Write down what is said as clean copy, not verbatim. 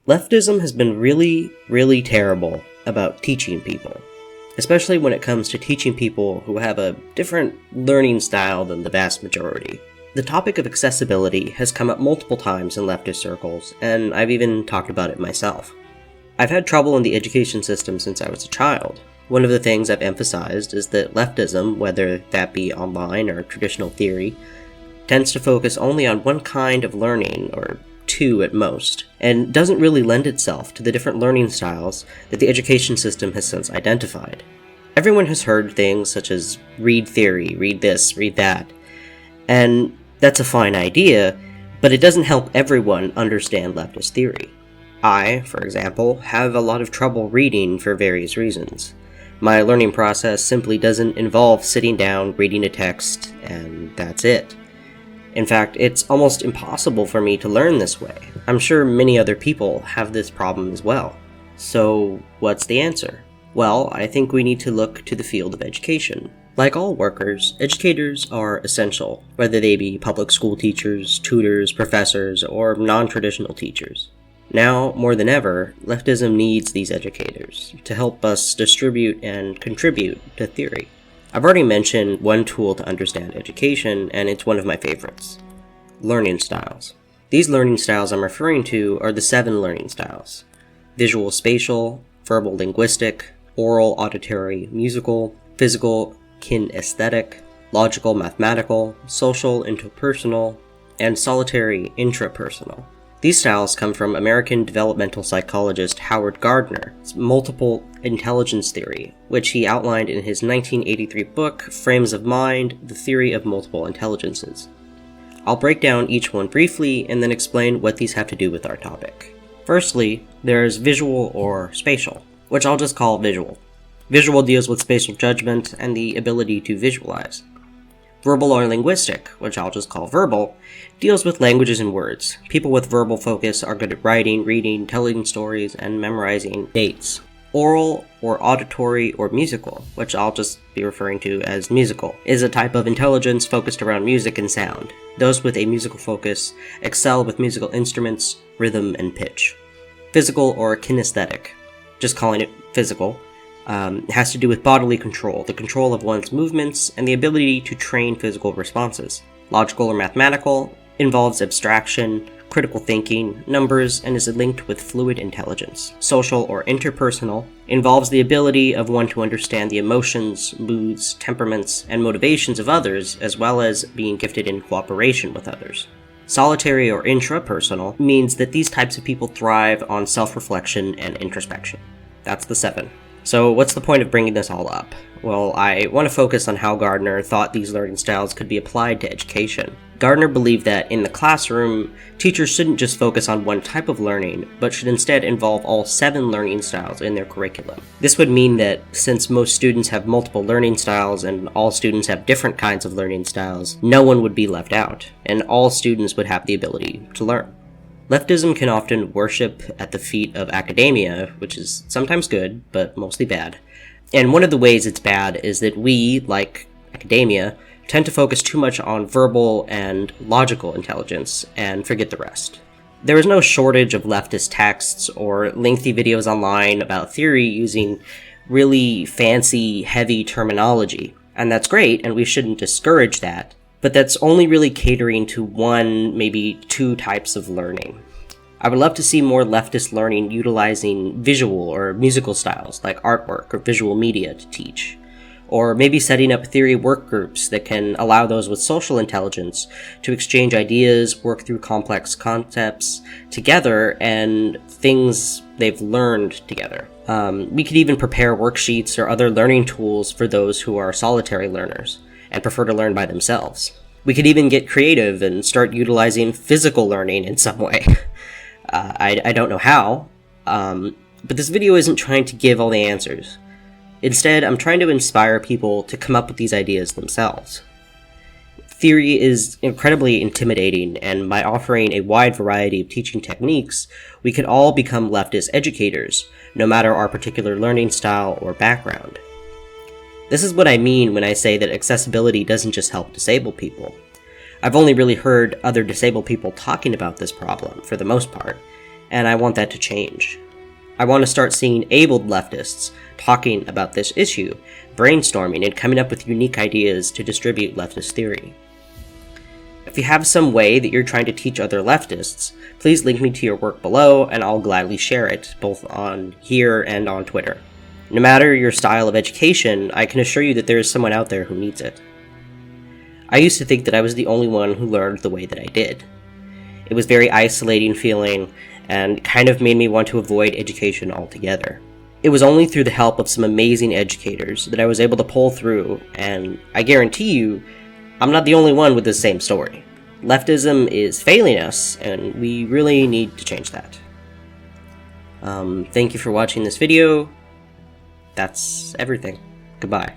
Leftism has been really terrible about teaching people, especially when it comes to teaching people who have a different learning style than the vast majority. The topic of accessibility has come up multiple times in leftist circles, and I've even talked about it myself. I've had trouble in the education system since I was a child. One of the things I've emphasized is that leftism, whether that be online or traditional theory, tends to focus only on one kind of learning, or two at most, and doesn't really lend itself to the different learning styles that the education system has since identified. Everyone has heard things such as read theory, read this, read that, and that's a fine idea, but it doesn't help everyone understand leftist theory. I, for example, have a lot of trouble reading for various reasons. My learning process simply doesn't involve sitting down, reading a text, and that's it. In fact, it's almost impossible for me to learn this way. I'm sure many other people have this problem as well. So, what's the answer? Well, I think we need to look to the field of education. Like all workers, educators are essential, whether they be public school teachers, tutors, professors, or non-traditional teachers. Now, more than ever, leftism needs these educators to help us distribute and contribute to theory. I've already mentioned one tool to understand education, and it's one of my favorites: learning styles. These learning styles I'm referring to are the 7 learning styles: visual spatial, verbal linguistic, oral auditory musical, physical kinesthetic, logical mathematical, social interpersonal, and solitary intrapersonal. These styles come from American developmental psychologist Howard Gardner's multiple intelligence theory, which he outlined in his 1983 book, Frames of Mind: The Theory of Multiple Intelligences. I'll break down each one briefly and then explain what these have to do with our topic. Firstly, there's visual or spatial, which I'll just call visual. Visual deals with spatial judgment and the ability to visualize. Verbal or linguistic, which I'll just call verbal, deals with languages and words. People with verbal focus are good at writing, reading, telling stories, and memorizing dates. Oral or auditory or musical, which I'll just be referring to as musical, is a type of intelligence focused around music and sound. Those with a musical focus excel with musical instruments, rhythm, and pitch. Physical or kinesthetic, just calling it physical, has to do with bodily control, the control of one's movements, and the ability to train physical responses. Logical or mathematical involves abstraction, critical thinking, numbers, and is linked with fluid intelligence. Social or interpersonal involves the ability of one to understand the emotions, moods, temperaments, and motivations of others, as well as being gifted in cooperation with others. Solitary or intrapersonal means that these types of people thrive on self-reflection and introspection. That's the 7. So what's the point of bringing this all up? Well, I want to focus on how Gardner thought these learning styles could be applied to education. Gardner believed that in the classroom, teachers shouldn't just focus on one type of learning, but should instead involve all 7 learning styles in their curriculum. This would mean that since most students have multiple learning styles and all students have different kinds of learning styles, no one would be left out, and all students would have the ability to learn. Leftism can often worship at the feet of academia, which is sometimes good, but mostly bad. And one of the ways it's bad is that we, like academia, tend to focus too much on verbal and logical intelligence and forget the rest. There is no shortage of leftist texts or lengthy videos online about theory using really fancy, heavy terminology. And that's great, and we shouldn't discourage that. But that's only really catering to 1, maybe 2 types of learning. I would love to see more leftist learning utilizing visual or musical styles like artwork or visual media to teach. Or maybe setting up theory work groups that can allow those with social intelligence to exchange ideas, work through complex concepts together, and things they've learned together. We could even prepare worksheets or other learning tools for those who are solitary learners and prefer to learn by themselves. We could even get creative and start utilizing physical learning in some way. I don't know how, but this video isn't trying to give all the answers. Instead, I'm trying to inspire people to come up with these ideas themselves. Theory is incredibly intimidating, and by offering a wide variety of teaching techniques, we can all become leftist educators, no matter our particular learning style or background. This is what I mean when I say that accessibility doesn't just help disabled people. I've only really heard other disabled people talking about this problem, for the most part, and I want that to change. I want to start seeing abled leftists talking about this issue, brainstorming, and coming up with unique ideas to distribute leftist theory. If you have some way that you're trying to teach other leftists, please link me to your work below and I'll gladly share it, both on here and on Twitter. No matter your style of education, I can assure you that there is someone out there who needs it. I used to think that I was the only one who learned the way that I did. It was very isolating feeling and kind of made me want to avoid education altogether. It was only through the help of some amazing educators that I was able to pull through, and I guarantee you, I'm not the only one with the same story. Leftism is failing us, and we really need to change that. Thank you for watching this video. That's everything. Goodbye.